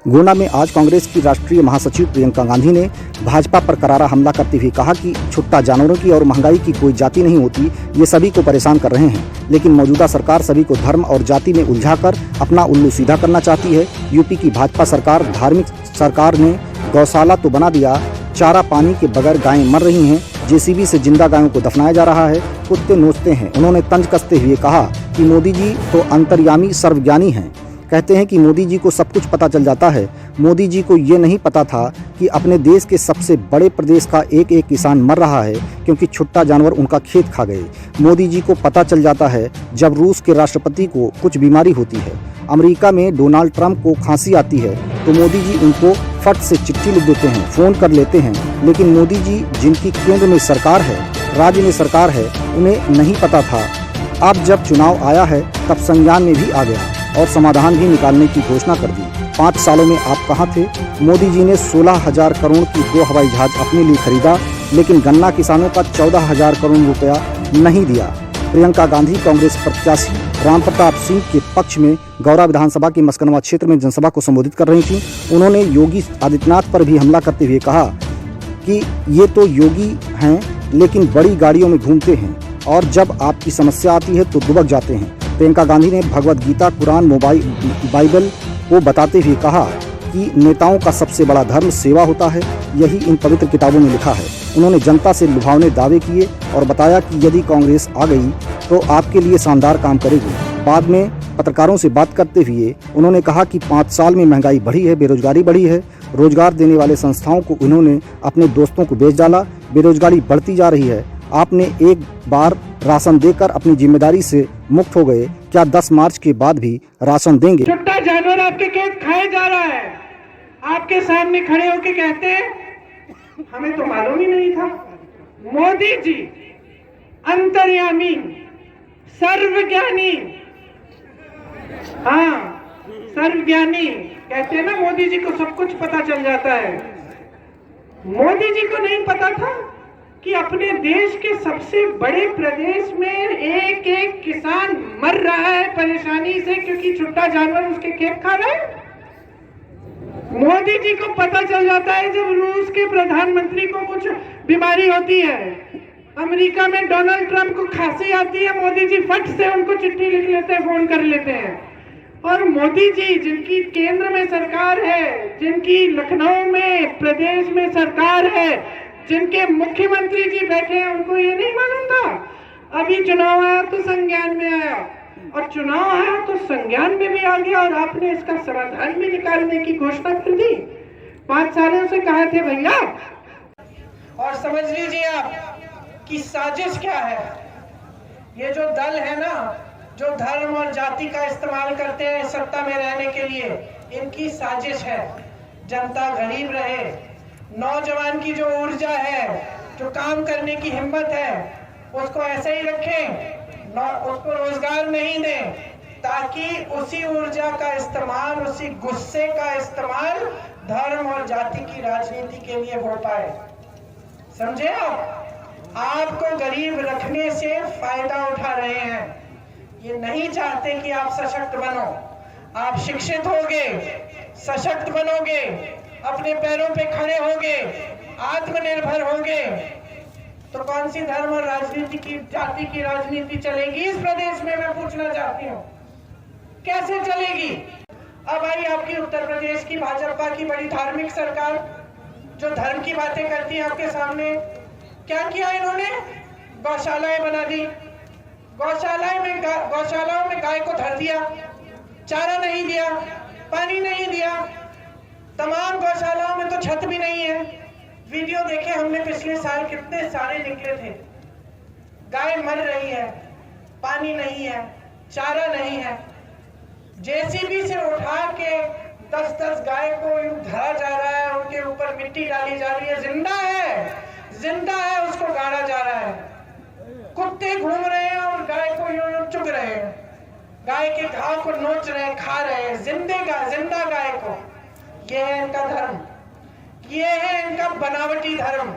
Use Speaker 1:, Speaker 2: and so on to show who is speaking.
Speaker 1: गोंडा में आज कांग्रेस की राष्ट्रीय महासचिव प्रियंका गांधी ने भाजपा पर करारा हमला करते हुए कहा कि छुट्टा जानवरों की और महंगाई की कोई जाति नहीं होती, ये सभी को परेशान कर रहे हैं। लेकिन मौजूदा सरकार सभी को धर्म और जाति में उलझाकर अपना उल्लू सीधा करना चाहती है। यूपी की भाजपा सरकार धार्मिक सरकार ने गौशाला तो बना दिया, चारा पानी के बगैर गायें मर रही हैं, जेसीबी से जिंदा गायों को दफनाया जा रहा है, कुत्ते नोचते हैं। उन्होंने तंज कसते हुए कहा कि मोदी जी तो अंतर्यामी सर्वज्ञानी हैं। कहते हैं कि मोदी जी को सब कुछ पता चल जाता है। मोदी जी को ये नहीं पता था कि अपने देश के सबसे बड़े प्रदेश का एक एक किसान मर रहा है क्योंकि छुट्टा जानवर उनका खेत खा गए। मोदी जी को पता चल जाता है जब रूस के राष्ट्रपति को कुछ बीमारी होती है। अमेरिका में डोनाल्ड ट्रंप को खांसी आती है तो मोदी जी उनको फट से चिट्ठी लिख देते हैं, फ़ोन कर लेते हैं। लेकिन मोदी जी जिनकी केंद्र में सरकार है, राज्य में सरकार है, उन्हें नहीं पता था। अब जब चुनाव आया है तब संज्ञान में भी आ गया और समाधान भी निकालने की घोषणा कर दी। 5 सालों में आप कहाँ थे? मोदी जी ने 16,000 करोड़ की 2 हवाई जहाज अपने लिए खरीदा, लेकिन गन्ना किसानों का 14,000 करोड़ रुपया नहीं दिया। प्रियंका गांधी कांग्रेस प्रत्याशी रामप्रताप सिंह के पक्ष में गौरा विधानसभा के मस्कनवा क्षेत्र में जनसभा को संबोधित कर रही थी। उन्होंने योगी आदित्यनाथ पर भी हमला करते हुए कहा कि ये तो योगी हैं लेकिन बड़ी गाड़ियों में घूमते हैं और जब आपकी समस्या आती है तो दुबक जाते हैं। प्रियंका गांधी ने भगवद गीता, कुरान, बाइबल को बताते हुए कहा कि नेताओं का सबसे बड़ा धर्म सेवा होता है, यही इन पवित्र किताबों में लिखा है। उन्होंने जनता से लुभावने दावे किए और बताया कि यदि कांग्रेस आ गई तो आपके लिए शानदार काम करेगी। बाद में पत्रकारों से बात करते हुए उन्होंने कहा कि 5 साल में महंगाई बढ़ी है, बेरोजगारी बढ़ी है। रोजगार देने वाले संस्थाओं को उन्होंने अपने दोस्तों को बेच डाला, बेरोजगारी बढ़ती जा रही है। आपने एक बार राशन देकर अपनी जिम्मेदारी से मुक्त हो गए, क्या 10 मार्च के बाद भी राशन देंगे?
Speaker 2: छुट्टा जानवर आपके खेत खाए जा रहा है, आपके सामने खड़े होकर कहते हैं हमें तो मालूम ही नहीं था। मोदी जी अंतर्यामी सर्वज्ञानी, हाँ सर्वज्ञानी कहते हैं ना, मोदी जी को सब कुछ पता चल जाता है। मोदी जी को नहीं पता था कि अपने देश के सबसे बड़े प्रदेश में एक एक किसान मर रहा है परेशानी से क्योंकि छुट्टा जानवर उसके खेत खा रहा है। मोदी जी को पता चल जाता है जब रूस के प्रधानमंत्री को कुछ बीमारी होती है, अमेरिका में डोनाल्ड ट्रंप को खांसी आती है, मोदी जी फट से उनको चिट्ठी लिख लेते हैं, फोन कर लेते हैं। और मोदी जी जिनकी केंद्र में सरकार है, जिनकी लखनऊ में प्रदेश में सरकार है, जिनके मुख्यमंत्री जी बैठे हैं, उनको ये नहीं मालूम था। अभी चुनाव आया तो संज्ञान में आया और चुनाव आया तो संज्ञान में भी आ गया और आपने इसका समाधान भी निकालने की घोषणा कर दी। 5 सालों से कहे थे भैया। और समझ लीजिए आप कि साजिश क्या है। ये जो दल है ना, जो धर्म और जाति का इस्तेमाल करते हैं सत्ता में रहने के लिए, इनकी साजिश है जनता गरीब रहे, नौजवान की जो ऊर्जा है, जो काम करने की हिम्मत है, उसको ऐसे ही रखें, उसको रोजगार नहीं दें, ताकि उसी ऊर्जा का इस्तेमाल, उसी गुस्से का इस्तेमाल धर्म और जाति की राजनीति के लिए हो पाए। समझे आप? आपको गरीब रखने से फायदा उठा रहे हैं। ये नहीं चाहते कि आप सशक्त बनो। आप शिक्षित होगे, सशक्त बनोगे, अपने पैरों पे खड़े होगे, आत्मनिर्भर होगे, तो कौन सी धर्म और राजनीति की, जाति की राजनीति चलेगी इस प्रदेश में? मैं पूछना चाहती हूँ, कैसे चलेगी? अब आई आपकी उत्तर प्रदेश की भाजपा की बड़ी धार्मिक सरकार, जो धर्म की बातें करती है आपके सामने। क्या किया इन्होंने? गौशालाएं बना दी, गौशालाओं में गाय को धर दिया, चारा नहीं दिया, पानी नहीं दिया, तमाम गौशालाओं में तो छत भी नहीं है। वीडियो देखे हमने पिछले साल, कितने सारे निकले थे। गाय मर रही है, पानी नहीं है, चारा नहीं है, जेसीबी से उठा के 10-10 गाय को धरा जा रहा है, उनके ऊपर मिट्टी डाली जा रही है, जिंदा है उसको गाड़ा जा रहा है। कुत्ते घूम रहे हैं और गाय को यूं चुग रहे हैं, गाय के घाव को नोच रहे हैं, खा रहे हैं, जिंदा गाय को। ये है इनका धर्म, ये है इनका बनावटी धर्म।